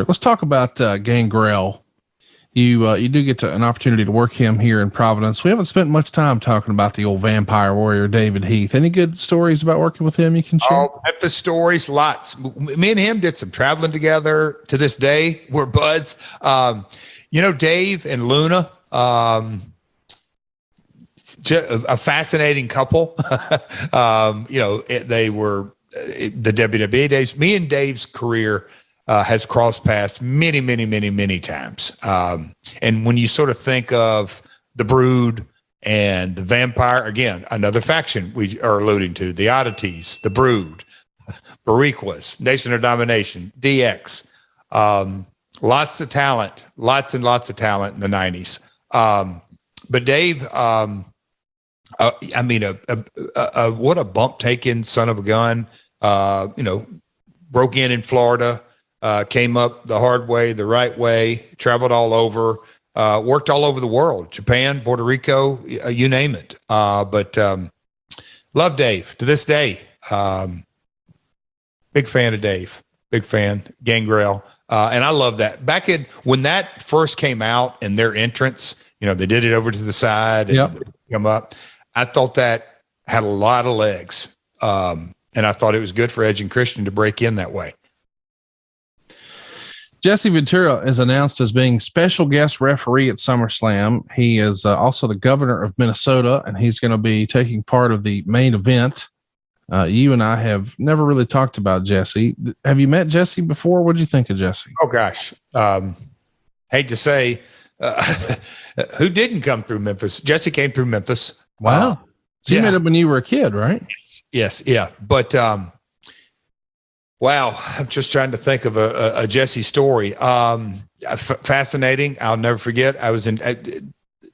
Let's talk about Gangrel. You do get an opportunity to work him here in Providence. We haven't spent much time talking about the old vampire warrior, David Heath. Any good stories about working with him you can share? Oh, Memphis stories, lots. Me and him did some traveling together. To this day, we're buds. Dave and Luna, a fascinating couple. They were the WWE days. Me and Dave's career has crossed paths many, many, many, many times. And when you sort of think of the Brood and the Vampire, again, another faction we are alluding to, the Oddities, the Brood, Bariquas, Nation of Domination, DX, lots of talent, lots and lots of talent in the 90s. But Dave, what a bump taking son of a gun, broke in Florida, came up the hard way, the right way, traveled all over, worked all over the world, Japan, Puerto Rico, you name it. But love Dave to this day. Big fan of Dave, big fan, Gangrel. And I love that. Back in when that first came out and their entrance, they did it over to the side and come up. I thought that had a lot of legs. And I thought it was good for Edge and Christian to break in that way. Jesse Ventura is announced as being special guest referee at SummerSlam. He is also the governor of Minnesota, and he's going to be taking part of the main event. You and I have never really talked about Jesse. Have you met Jesse before? What did you think of Jesse? Oh, gosh. Hate to say, who didn't come through Memphis? Jesse came through Memphis. Wow. So you met him when you were a kid, right? Yes. Yeah. But, wow. I'm just trying to think of a Jesse story. Fascinating. I'll never forget.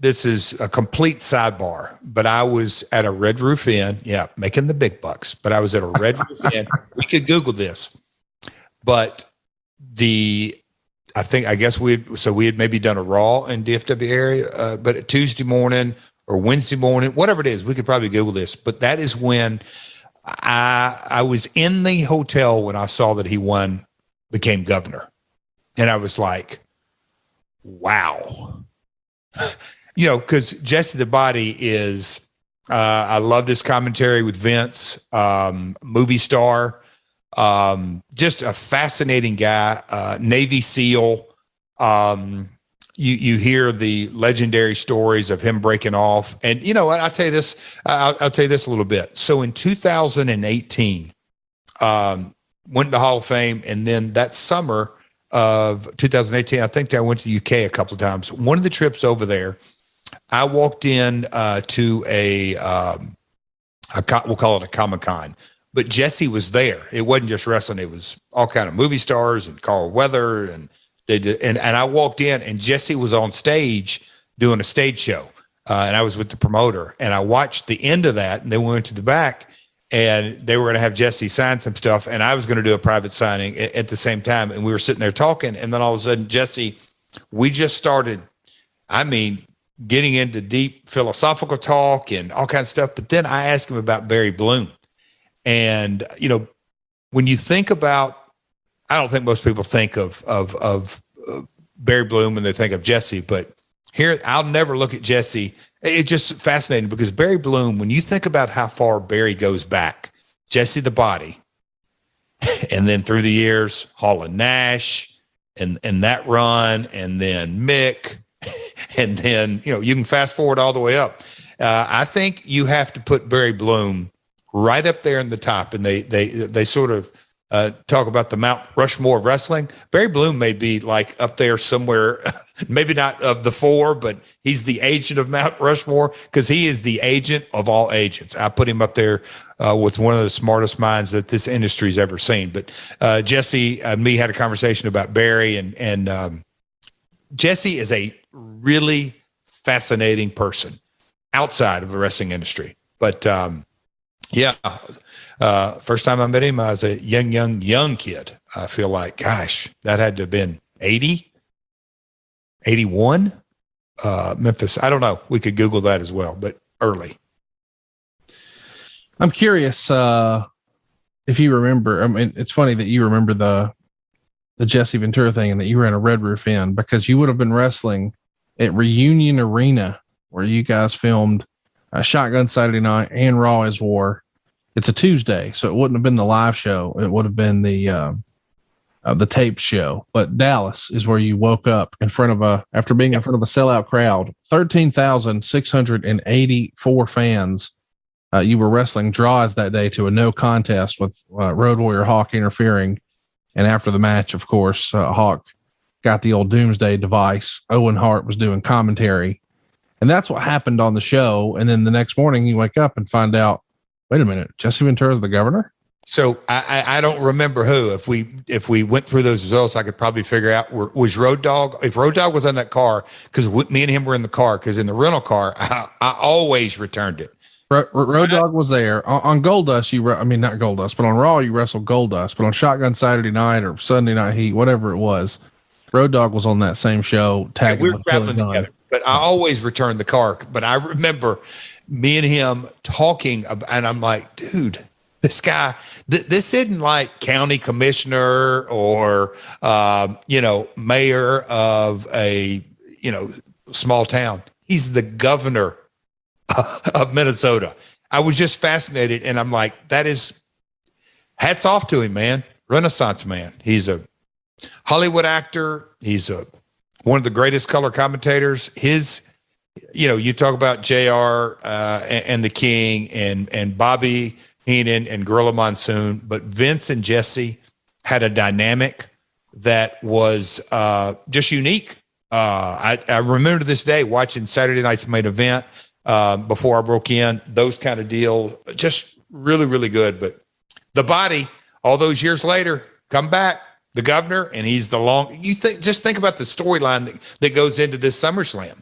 This is a complete sidebar, but I was at a Red Roof Inn. Yeah. Making the big bucks, but I was at a Red Roof Inn. We could Google this, but I guess we had maybe done a Raw in DFW area, but Tuesday morning or Wednesday morning, whatever it is, we could probably Google this, but that is when I was in the hotel when I saw that he became governor. And I was like, wow. Because Jesse the Body is, I loved his commentary with Vince, movie star, just a fascinating guy, Navy SEAL. You hear the legendary stories of him breaking off. And I'll tell you this, I'll tell you this a little bit. So in 2018, went to Hall of Fame. And then that summer of 2018, I think I went to the UK a couple of times. One of the trips over there, I walked in to we'll call it a Comic-Con, but Jesse was there. It wasn't just wrestling. It was all kind of movie stars and Carl Weather. And they did, and I walked in and Jesse was on stage doing a stage show. And I was with the promoter and I watched the end of that, and then we went to the back and they were going to have Jesse sign some stuff. And I was going to do a private signing at the same time. And we were sitting there talking. And then all of a sudden, Jesse, we just started, getting into deep philosophical talk and all kinds of stuff. But then I asked him about Barry Bloom. And, when you think about, I don't think most people think of Barry Bloom when they think of Jesse, but here, I'll never look at Jesse. It's just fascinating because Barry Bloom, when you think about how far Barry goes back, Jesse the Body, and then through the years, Hall and Nash and that run, and then Mick, and then, you can fast forward all the way up. I think you have to put Barry Bloom right up there in the top, and they sort of talk about the Mount Rushmore of wrestling. Barry Bloom may be like up there somewhere, maybe not of the four, but he's the agent of Mount Rushmore because he is the agent of all agents. I put him up there with one of the smartest minds that this industry's ever seen. But Jesse and me had a conversation about Barry, and Jesse is a really fascinating person outside of the wrestling industry. But first time I met him, I was a young kid. I feel like, gosh, that had to have been 80, 81, Memphis. I don't know. We could Google that as well, but early. I'm curious if you remember. I mean, it's funny that you remember the Jesse Ventura thing and that you were in a Red Roof Inn, because you would have been wrestling at Reunion Arena where you guys filmed Shotgun Saturday Night and Raw is War. It's a Tuesday, so it wouldn't have been the live show. It would have been the taped show. But Dallas is where you woke up after being in front of a sellout crowd, 13,684 fans. You were wrestling draws that day to a no contest with Road Warrior Hawk interfering. And after the match, of course, Hawk got the old doomsday device. Owen Hart was doing commentary. And that's what happened on the show. And then the next morning you wake up and find out, wait a minute, Jesse Ventura is the governor? So I don't remember who. If we went through those results, I could probably figure out was Road Dogg. If Road Dogg was on that car, because me and him were in the car, because in the rental car, I always returned it. Road Dogg was there on Goldust. Not Goldust, but on Raw you wrestled Goldust. But on Shotgun Saturday Night or Sunday Night Heat, whatever it was, Road Dogg was on that same show. Tagging we were traveling together, but I always returned the car. But I remember me and him talking, and I'm like, dude, this guy, this isn't like county commissioner or mayor of a small town. He's the governor of Minnesota. I was just fascinated, and I'm like, that is hats off to him, man. Renaissance man. He's a Hollywood actor. He's one of the greatest color commentators. You talk about JR and the King and Bobby Heenan and Gorilla Monsoon, but Vince and Jesse had a dynamic that was just unique. I remember to this day watching Saturday night's main event before I broke in, those kind of deals, just really, really good. But the body, all those years later, come back, the governor, and he's just think about the storyline that goes into this SummerSlam.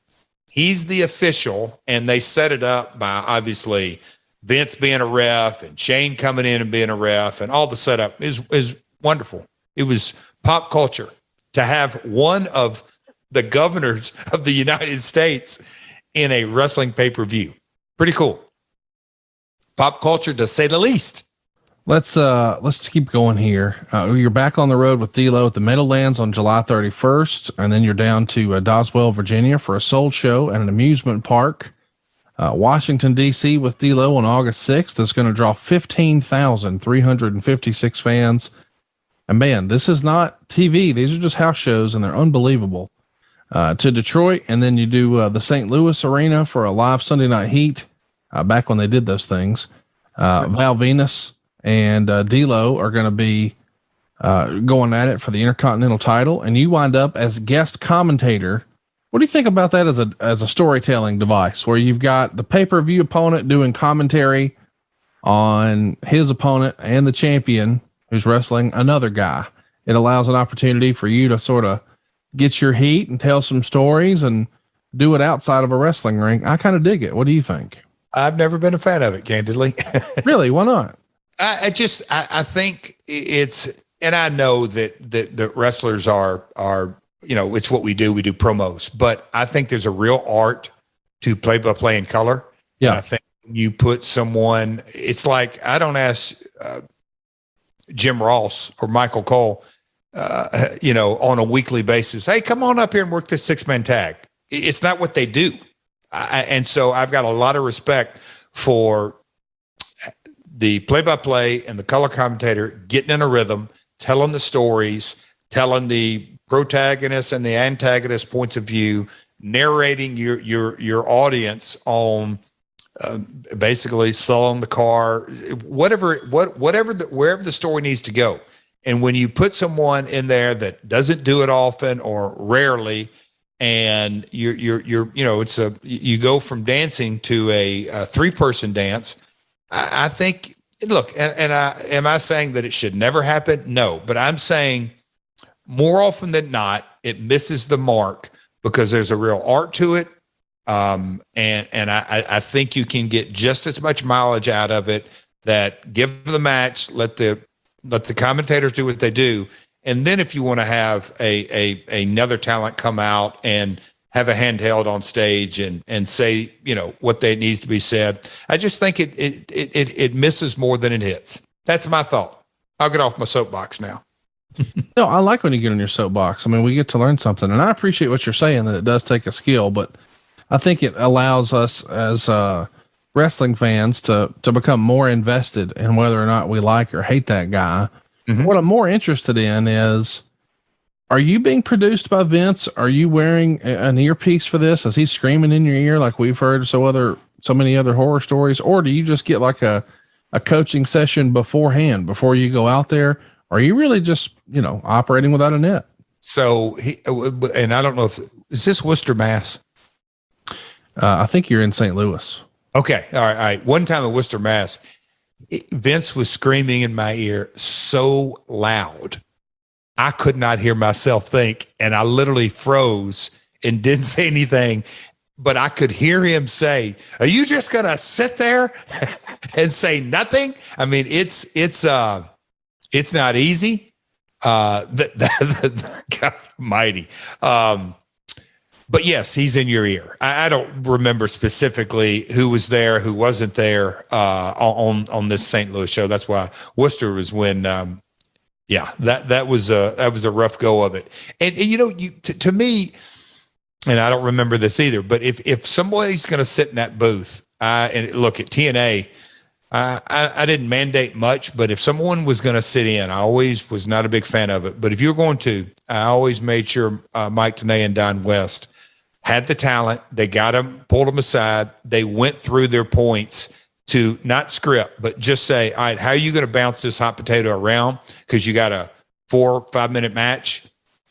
He's the official, and they set it up by obviously Vince being a ref and Shane coming in and being a ref, and all the setup is wonderful. It was pop culture to have one of the governors of the United States in a wrestling pay-per-view. Pretty cool. Pop culture, to say the least. Let's keep going here. You're back on the road with D'Lo at the Meadowlands on July 31st, and then you're down to Doswell, Virginia for a Soul Show at an amusement park. Washington, D.C. with D'Lo on August 6th. That's going to draw 15,356 fans. And man, this is not TV. These are just house shows, and they're unbelievable. To Detroit, and then you do the St. Louis Arena for a live Sunday Night Heat, back when they did those things. Val Venus and D'Lo are going to be going at it for the Intercontinental title, and you wind up as guest commentator. What do you think about that as a storytelling device, where you've got the pay-per-view opponent doing commentary on his opponent and the champion who's wrestling another guy? It allows an opportunity for you to sort of get your heat and tell some stories and do it outside of a wrestling ring. I kind of dig it. What do you think? I've never been a fan of it, candidly. Really? Why not? I think it's, and I know that wrestlers are, it's what we do. We do promos, but I think there's a real art to play-by-play in color. Yeah. And I think you put someone, it's like, I don't ask Jim Ross or Michael Cole, on a weekly basis, hey, come on up here and work this 6-man tag. It's not what they do. And so I've got a lot of respect for the play-by-play and the color commentator getting in a rhythm, telling the stories, telling the protagonist and the antagonist points of view, narrating your audience on basically selling the car, wherever the story needs to go. And when you put someone in there that doesn't do it often or rarely, and you go from dancing to a 3-person dance, I think, look, am I saying that it should never happen? No, but I'm saying more often than not, it misses the mark because there's a real art to it. And I think you can get just as much mileage out of it. That give the match, let the commentators do what they do. And then if you want to have another talent come out and have a handheld on stage and say, what they needs to be said, I just think it misses more than it hits. That's my thought. I'll get off my soapbox now. No, I like when you get on your soapbox. I mean, we get to learn something, and I appreciate what you're saying that it does take a skill, but I think it allows us as wrestling fans to become more invested in whether or not we like or hate that guy. Mhm. What I'm more interested in is, are you being produced by Vince? Are you wearing an earpiece for this? Is he screaming in your ear like we've heard so many other horror stories? Or do you just get like a coaching session beforehand before you go out there? Or are you really just, operating without a net? So and I don't know is this Worcester, Mass? I think you're in St. Louis. Okay. All right. One time at Worcester, Mass, Vince was screaming in my ear so loud, I could not hear myself think. And I literally froze and didn't say anything, but I could hear him say, "Are you just going to sit there and say nothing?" I mean, it's not easy. God almighty. But yes, he's in your ear. I don't remember specifically who was there, who wasn't there on this St. Louis show. That's why Worcester was when, that was a rough go of it. And to me, and I don't remember this either, but if somebody's going to sit in that booth, and look at TNA, I didn't mandate much, but if someone was going to sit in, I always was not a big fan of it. But if you're going to, I always made sure Mike Tenay and Don West had the talent. They got them, pulled them aside. They went through their points to not script, but just say, all right, how are you going to bounce this hot potato around? Because you got a 4 or 5 minute match.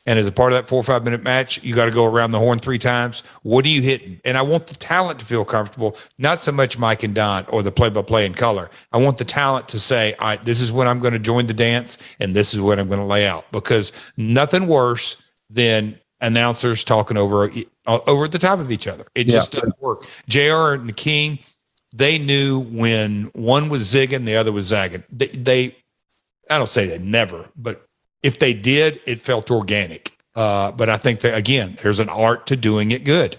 And as a part of that 4 or 5 minute match, you got to go around the horn 3 times. What are you hitting? And I want the talent to feel comfortable, not so much Mike and Don or the play-by-play in color. I want the talent to say, all right, this is when I'm going to join the dance, and this is what I'm going to lay out. Because nothing worse than announcers talking over the top of each other. It just doesn't work. JR and the King, they knew when one was zigging, the other was zagging. They I don't say they never, but if they did, it felt organic. But I think that, again, there's an art to doing it good.